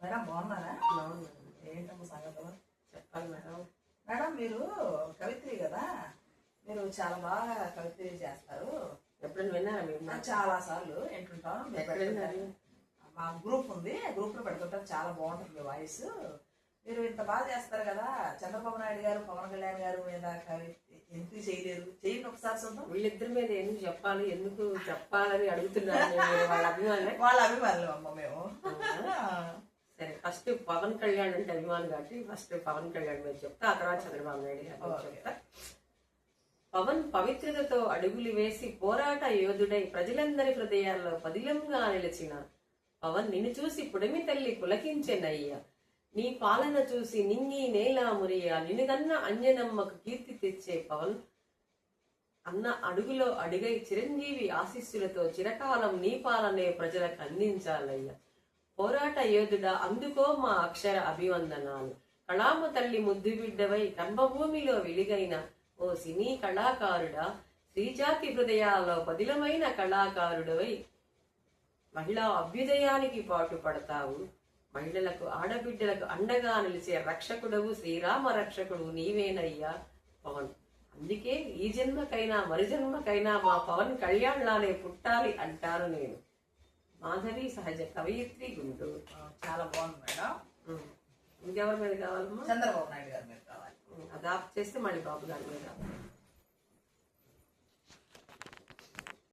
Madam బాగున్నారా? బాగున్నాను. ఏంటమ్మా సంగతులు? చెప్పాలి మేడం. మేడం మీరు కవిత్రి కదా, మీరు చాలా బాగా కవిత్రి చేస్తారు. ఎప్పుడైనా విన్నారా మీరు? చాలా సార్లు వింటుంటాం. మీరు ఎక్కడ పెడుతుంటారు. విన్నారు? మా గ్రూప్ ఉంది, ఆ గ్రూప్ లో పెడుతుంటారు. చాలా బాగుంటుంది మీ వాయిస్. మీరు ఇంత బాగా చేస్తారు కదా, చంద్రబాబు నాయుడు గారు పవన్ కళ్యాణ్ గారు మీద ఎందుకు చేయలేరు? చేయండి ఒకసారి చూద్దాం. వీళ్ళిద్దరి మీద ఎందుకు చెప్పాలి, ఎందుకు చెప్పాలని అడుగుతున్నారు మీరు? వాళ్ళ అభిమానులే. వాళ్ళ అభిమానులు అమ్మ మేము. సరే, ఫస్ట్ పవన్ కళ్యాణ్ అంటే అభిమానం కాబట్టి ఫస్ట్ పవన్ కళ్యాణ్ మీద చెప్తా, ఆ తర్వాత చంద్రబాబు నాయుడు గారు చెప్తా. పవన్ పవిత్రతతో అడుగులు వేసి పోరాట యోధుడై ప్రజలందరి హృదయాల్లో పదిలంగా నిలిచిన పవన్ నిన్ను చూసి పుడమి తల్లి పులకించెనయ్యా. నీ పాలన చూసి నింగి నేల మురియా. నిన్నుగన్న అంజనమ్మకు కీర్తి తెచ్చే పవన్ అన్న అడుగులో అడుగై చిరంజీవి ఆశీస్సులతో చిరకాలం నీ పాలనే ప్రజలకు అందించాలయ్యా. పోరాట యోధుడా, అందుకో మా అక్షర అభివందనాలు. కళామ తల్లి ముద్దు బిడ్డవై కర్మభూమిలో వెలిగైన ఓ సినీ కళాకారుడా, శ్రీజాతి హృదయాల్లో పదిలమైన కళాకారుడవై మహిళా అభ్యుదయానికి పాటు పడతావు. మహిళలకు ఆడబిడ్డలకు అండగా నిలిచే రక్షకుడవు, శ్రీరామ రక్షకుడు నీవేనయ్యా పవన్. అందుకే ఈ జన్మకైనా మరు జన్మకైనా మా పవన్ కళ్యాణ్ లానే పుట్టాలి అంటాను నేను. మాధవి సహజ కవయిత్రి, గుంటూరు. చాలా బాగుంది మేడం. ఇంకెవరి మీద కావాలమ్మా? చంద్రబాబు నాయుడు గారి మీద కావాలి. అది ఆఫ్ చేస్తే మళ్ళీ బాబు గారి మీద.